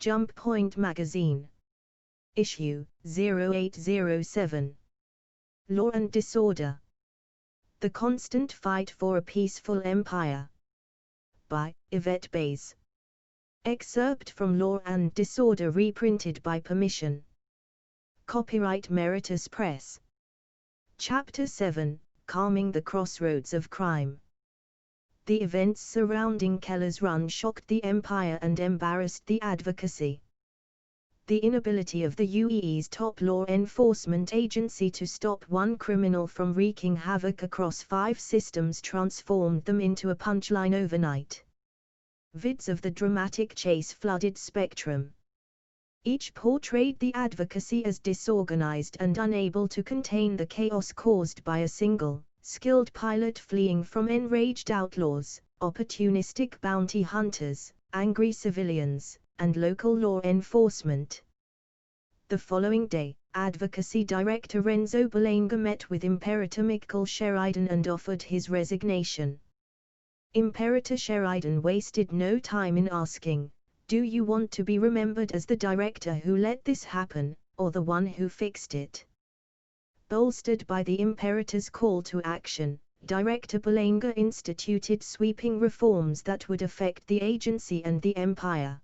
Jump Point Magazine. Issue 0807. Law and Disorder. The Constant Fight for a Peaceful Empire. By Yvette Bayes. Excerpt from Law and Disorder reprinted by permission. Copyright Meritus Press. Chapter 7, Calming the Crossroads of Crime. The events surrounding Keller's Run shocked the empire and embarrassed the advocacy. The inability of the UAE's top law enforcement agency to stop one criminal from wreaking havoc across 5 systems transformed them into a punchline overnight. Vids of the dramatic chase flooded Spectrum. Each portrayed the advocacy as disorganized and unable to contain the chaos caused by a single, skilled pilot fleeing from enraged outlaws, opportunistic bounty hunters, angry civilians, and local law enforcement. The following day, Advocacy Director Renzo Belenga met with Imperator Michael Sheridan and offered his resignation. Imperator Sheridan wasted no time in asking, "Do you want to be remembered as the director who let this happen, or the one who fixed it?" Bolstered by the Imperator's call to action, Director Belenga instituted sweeping reforms that would affect the agency and the empire.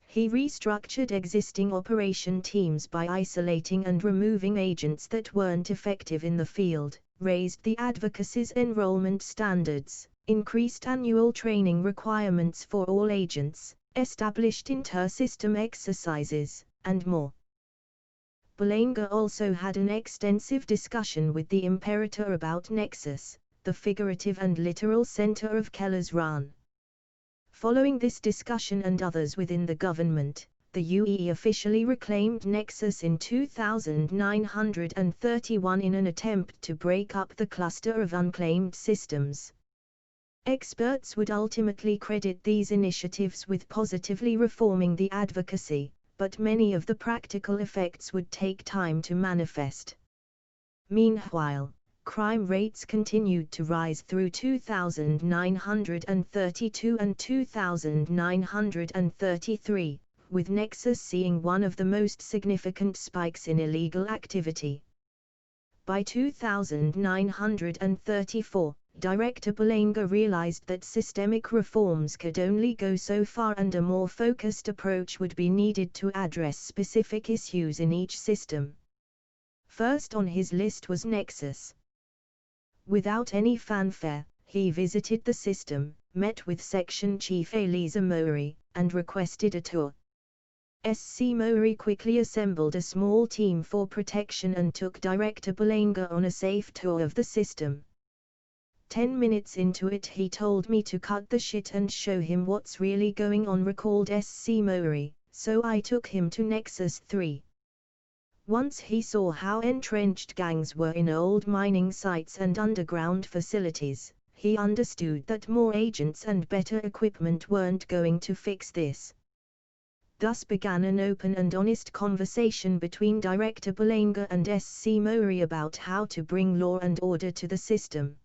He restructured existing operation teams by isolating and removing agents that weren't effective in the field, raised the advocacy's enrollment standards, increased annual training requirements for all agents, established inter-system exercises, and more. Belenga also had an extensive discussion with the Imperator about Nexus, the figurative and literal center of Keller's Run. Following this discussion and others within the government, the UAE officially reclaimed Nexus in 2931 in an attempt to break up the cluster of unclaimed systems. Experts would ultimately credit these initiatives with positively reforming the advocacy, but many of the practical effects would take time to manifest. Meanwhile, crime rates continued to rise through 2932 and 2933, with Nexus seeing one of the most significant spikes in illegal activity. By 2934, Director Belenga realized that systemic reforms could only go so far and a more focused approach would be needed to address specific issues in each system. First on his list was Nexus. Without any fanfare, he visited the system, met with Section Chief Elisa Mowry, and requested a tour. SC Mowry quickly assembled a small team for protection and took Director Belenga on a safe tour of the system. 10 minutes into it he told me to cut the shit and show him what's really going on, recalled SC Mowry, so I took him to Nexus 3. Once he saw how entrenched gangs were in old mining sites and underground facilities, he understood that more agents and better equipment weren't going to fix this. Thus began an open and honest conversation between Director Belenga and SC Mowry about how to bring law and order to the system.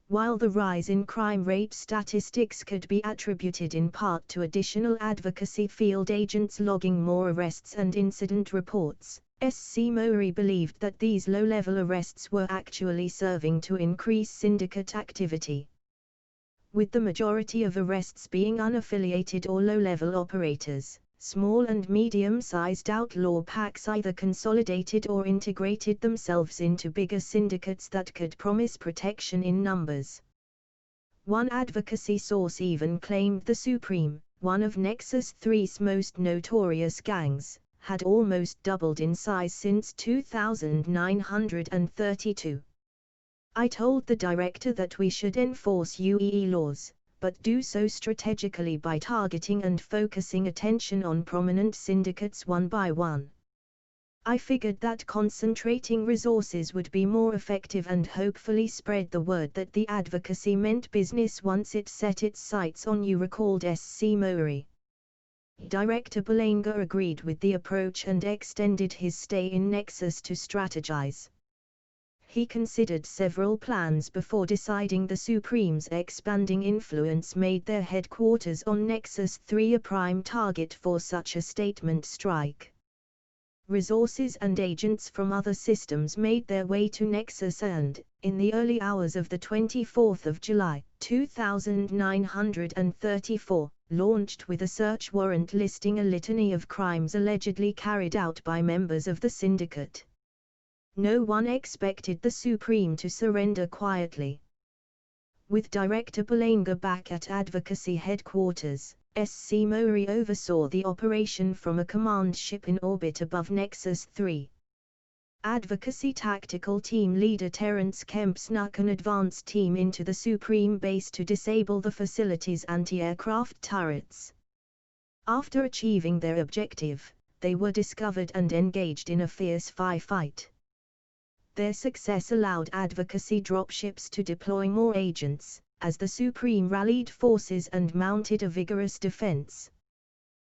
While the rise in crime rate statistics could be attributed in part to additional advocacy field agents logging more arrests and incident reports, SC Mowry believed that these low-level arrests were actually serving to increase syndicate activity. With the majority of arrests being unaffiliated or low-level operators, small and medium-sized outlaw packs either consolidated or integrated themselves into bigger syndicates that could promise protection in numbers. One advocacy source even claimed the Supreme, one of Nexus 3's most notorious gangs, had almost doubled in size since 2932. I told the director that we should enforce UAE laws, but do so strategically by targeting and focusing attention on prominent syndicates one by one. I figured that concentrating resources would be more effective and hopefully spread the word that the advocacy meant business once it set its sights on you, recalled SC Mowry. Director Belenga agreed with the approach and extended his stay in Nexus to strategize. He considered several plans before deciding the Supreme's expanding influence made their headquarters on Nexus 3 a prime target for such a statement strike. Resources and agents from other systems made their way to Nexus and, in the early hours of the 24th of July, 2934, launched with a search warrant listing a litany of crimes allegedly carried out by members of the syndicate. No one expected the Supreme to surrender quietly. With Director Belanga back at Advocacy headquarters, SC Mori oversaw the operation from a command ship in orbit above Nexus 3. Advocacy Tactical Team Leader Terence Kemp snuck an advance team into the Supreme base to disable the facility's anti-aircraft turrets. After achieving their objective, they were discovered and engaged in a fierce firefight. Their success allowed Advocacy dropships to deploy more agents, as the Supreme rallied forces and mounted a vigorous defense.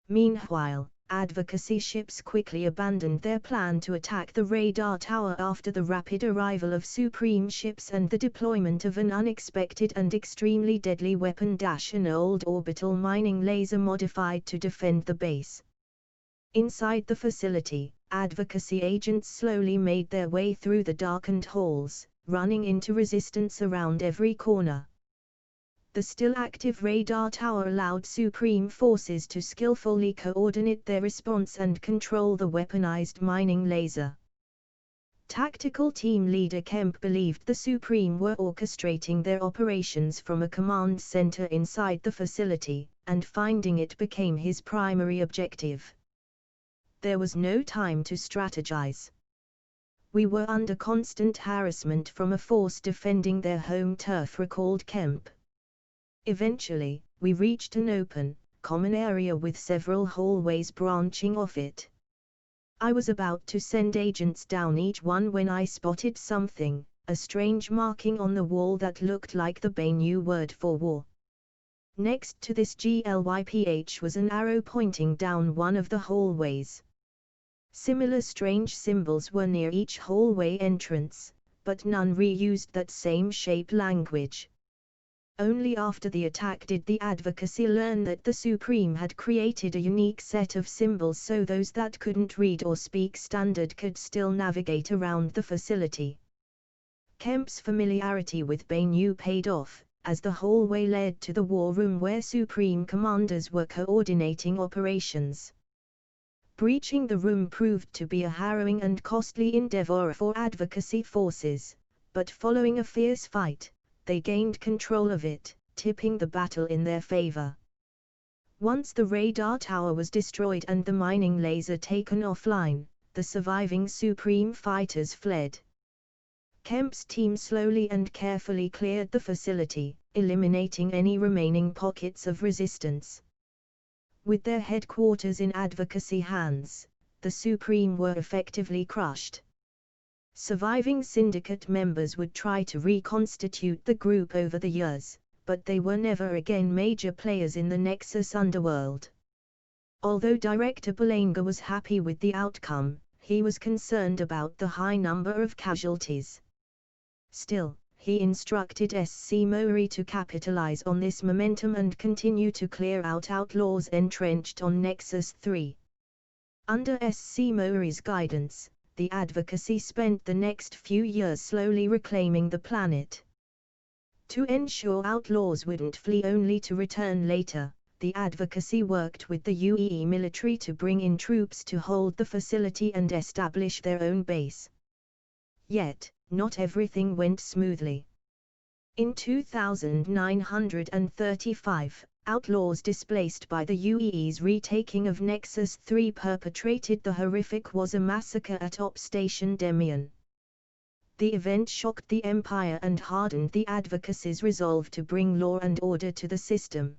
Meanwhile, Advocacy ships quickly abandoned their plan to attack the radar tower after the rapid arrival of Supreme ships and the deployment of an unexpected and extremely deadly weapon, an old orbital mining laser modified to defend the base. Inside the facility, Advocacy agents slowly made their way through the darkened halls, running into resistance around every corner. The still active radar tower allowed Supreme forces to skillfully coordinate their response and control the weaponized mining laser. Tactical Team Leader Kemp believed the Supreme were orchestrating their operations from a command center inside the facility, and finding it became his primary objective. There was no time to strategize. We were under constant harassment from a force defending their home turf, recalled Kemp. Eventually, we reached an open, common area with several hallways branching off it. I was about to send agents down each one when I spotted something, a strange marking on the wall that looked like the Bainu word for war. Next to this GLYPH was an arrow pointing down one of the hallways. Similar strange symbols were near each hallway entrance, but none reused that same shape language. Only after the attack did the Advocacy learn that the Supreme had created a unique set of symbols so those that couldn't read or speak Standard could still navigate around the facility. Kemp's familiarity with Bainu paid off, as the hallway led to the war room where Supreme commanders were coordinating operations. Breaching the room proved to be a harrowing and costly endeavor for Advocacy forces, but following a fierce fight, they gained control of it, tipping the battle in their favor. Once the radar tower was destroyed and the mining laser taken offline, the surviving Supreme fighters fled. Kemp's team slowly and carefully cleared the facility, eliminating any remaining pockets of resistance. With their headquarters in Advocacy hands, the Supreme were effectively crushed. Surviving syndicate members would try to reconstitute the group over the years, but they were never again major players in the Nexus underworld. Although Director Belanga was happy with the outcome, he was concerned about the high number of casualties. Still, he instructed SC Mori to capitalize on this momentum and continue to clear out outlaws entrenched on Nexus 3. Under SC Mori's guidance, the Advocacy spent the next few years slowly reclaiming the planet. To ensure outlaws wouldn't flee only to return later, the Advocacy worked with the UEE military to bring in troops to hold the facility and establish their own base. Yet, not everything went smoothly. In 2935, outlaws displaced by the UEE's retaking of Nexus 3 perpetrated the horrific Waza massacre at Op Station Demian. The event shocked the Empire and hardened the Advocacy's resolve to bring law and order to the system.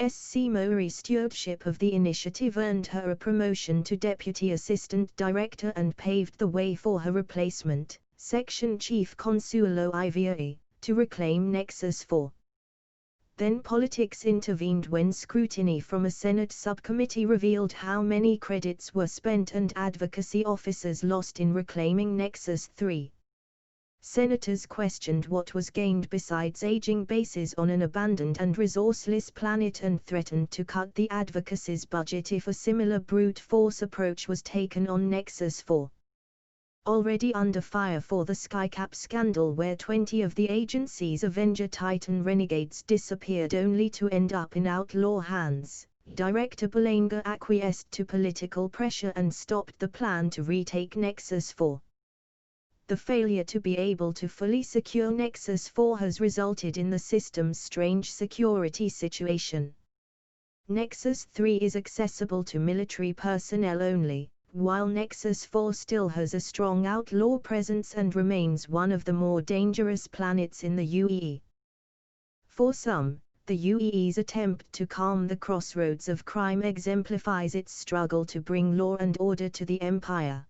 SC Mori's stewardship of the initiative earned her a promotion to Deputy Assistant Director and paved the way for her replacement, Section Chief Consuelo Ivieri, to reclaim Nexus 4. Then politics intervened when scrutiny from a Senate subcommittee revealed how many credits were spent and Advocacy officers lost in reclaiming Nexus 3. Senators questioned what was gained besides aging bases on an abandoned and resourceless planet and threatened to cut the advocacy's budget if a similar brute force approach was taken on Nexus 4. Already under fire for the Skycap scandal where 20 of the agency's Avenger Titan renegades disappeared only to end up in outlaw hands, Director Belanger acquiesced to political pressure and stopped the plan to retake Nexus 4. The failure to be able to fully secure Nexus 4 has resulted in the system's strange security situation. Nexus 3 is accessible to military personnel only, while Nexus 4 still has a strong outlaw presence and remains one of the more dangerous planets in the UEE. For some, the UEE's attempt to calm the crossroads of crime exemplifies its struggle to bring law and order to the Empire.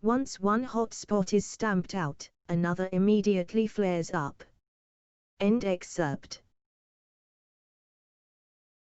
Once one hotspot is stamped out, another immediately flares up. End excerpt.